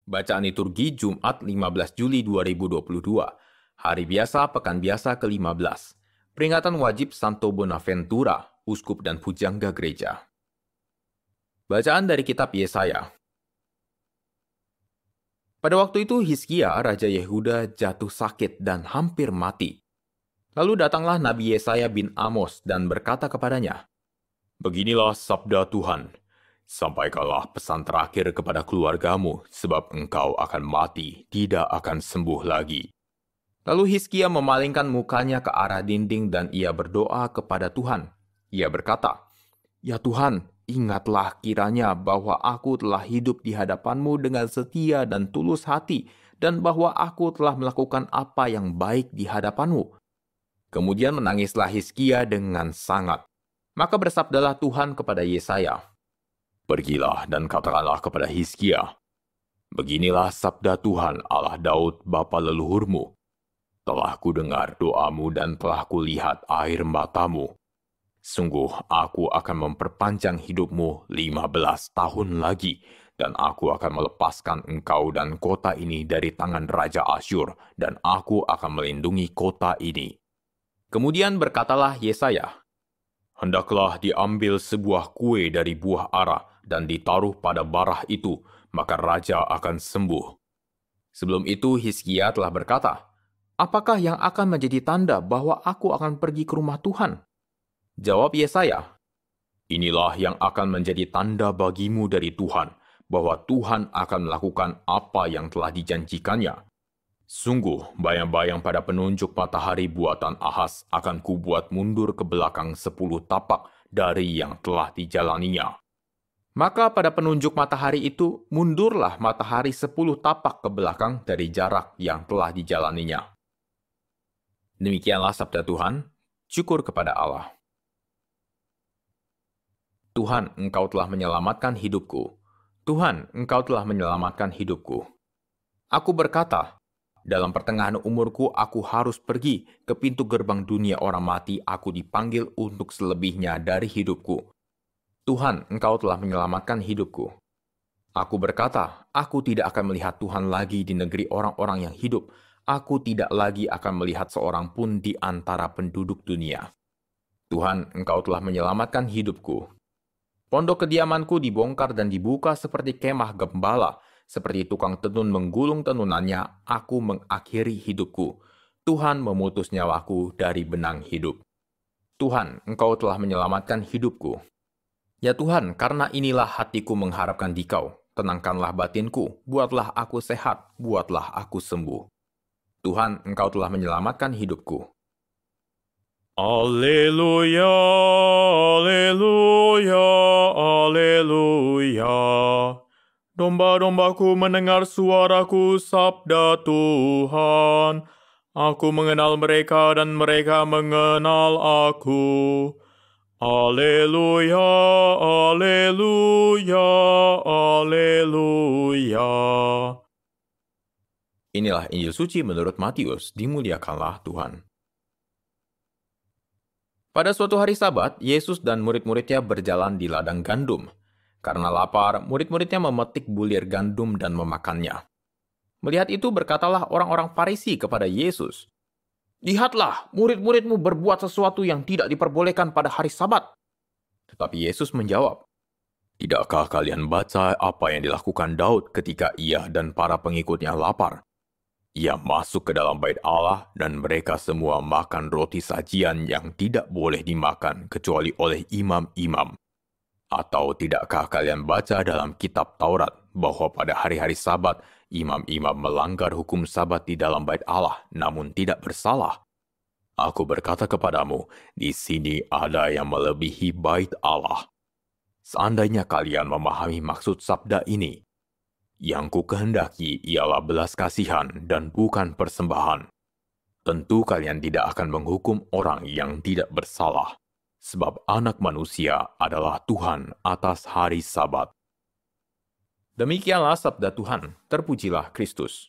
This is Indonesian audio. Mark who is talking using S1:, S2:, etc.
S1: Bacaan liturgi Jumat 15 Juli 2022, Hari Biasa Pekan Biasa ke-15. Peringatan wajib Santo Bonaventura, Uskup dan Pujangga Gereja. Bacaan dari kitab Yesaya. Pada waktu itu Hizkia, Raja Yehuda, jatuh sakit dan hampir mati. Lalu datanglah Nabi Yesaya bin Amos dan berkata kepadanya, "Beginilah sabda Tuhan, sampaikanlah pesan terakhir kepada keluargamu, sebab engkau akan mati, tidak akan sembuh lagi." Lalu Hizkia memalingkan mukanya ke arah dinding dan ia berdoa kepada Tuhan. Ia berkata, "Ya Tuhan, ingatlah kiranya bahwa aku telah hidup di hadapan-Mu dengan setia dan tulus hati, dan bahwa aku telah melakukan apa yang baik di hadapan-Mu." Kemudian menangislah Hizkia dengan sangat. Maka bersabdalah Tuhan kepada Yesaya, "Pergilah dan katakanlah kepada Hizkia, beginilah sabda Tuhan Allah Daud bapa leluhurmu. Telah kudengar doamu dan telah kulihat air matamu. Sungguh aku akan memperpanjang hidupmu 15 tahun lagi, dan aku akan melepaskan engkau dan kota ini dari tangan Raja Asyur, dan aku akan melindungi kota ini." Kemudian berkatalah Yesaya, "Hendaklah diambil sebuah kue dari buah ara dan ditaruh pada barah itu, maka raja akan sembuh." Sebelum itu Hizkia telah berkata, "Apakah yang akan menjadi tanda bahwa aku akan pergi ke rumah Tuhan?" Jawab Yesaya, "Inilah yang akan menjadi tanda bagimu dari Tuhan, bahwa Tuhan akan melakukan apa yang telah dijanjikannya. Sungguh, bayang-bayang pada penunjuk matahari buatan Ahaz akan kubuat mundur ke belakang 10 tapak dari yang telah dijalaninya." Maka pada penunjuk matahari itu, mundurlah matahari 10 tapak ke belakang dari jarak yang telah dijalaninya. Demikianlah sabda Tuhan, syukur kepada Allah. Tuhan, Engkau telah menyelamatkan hidupku. Tuhan, Engkau telah menyelamatkan hidupku. Aku berkata, dalam pertengahan umurku aku harus pergi ke pintu gerbang dunia orang mati, aku dipanggil untuk selebihnya dari hidupku. Tuhan, Engkau telah menyelamatkan hidupku. Aku berkata, aku tidak akan melihat Tuhan lagi di negeri orang-orang yang hidup. Aku tidak lagi akan melihat seorang pun di antara penduduk dunia. Tuhan, Engkau telah menyelamatkan hidupku. Pondok kediamanku dibongkar dan dibuka seperti kemah gembala. Seperti tukang tenun menggulung tenunannya, aku mengakhiri hidupku. Tuhan memutus nyawaku dari benang hidup. Tuhan, Engkau telah menyelamatkan hidupku. Ya Tuhan, karena inilah hatiku mengharapkan Dikau. Tenangkanlah batinku, buatlah aku sehat, buatlah aku sembuh. Tuhan, Engkau telah menyelamatkan hidupku.
S2: Alleluia, alleluia, alleluia. Domba-dombaku mendengar suaraku, sabda Tuhan. Aku mengenal mereka dan mereka mengenal aku. Alleluia, alleluia, alleluia.
S1: Inilah Injil suci menurut Matius, dimuliakanlah Tuhan. Pada suatu hari Sabat, Yesus dan murid-muridnya berjalan di ladang gandum. Karena lapar, murid-muridnya memetik bulir gandum dan memakannya. Melihat itu berkatalah orang-orang Farisi kepada Yesus, "Lihatlah, murid-muridmu berbuat sesuatu yang tidak diperbolehkan pada hari Sabat." Tetapi Yesus menjawab,
S2: "Tidakkah kalian baca apa yang dilakukan Daud ketika ia dan para pengikutnya lapar? Ia masuk ke dalam bait Allah dan mereka semua makan roti sajian yang tidak boleh dimakan kecuali oleh imam-imam. Atau tidakkah kalian baca dalam kitab Taurat bahwa pada hari-hari Sabat imam-imam melanggar hukum Sabat di dalam bait Allah namun tidak bersalah? Aku berkata kepadamu, di sini ada yang melebihi bait Allah. Seandainya kalian memahami maksud sabda ini, yang ku kehendaki ialah belas kasihan dan bukan persembahan. Tentu kalian tidak akan menghukum orang yang tidak bersalah, sebab Anak Manusia adalah Tuhan atas hari Sabat."
S1: Demikianlah sabda Tuhan, terpujilah Kristus.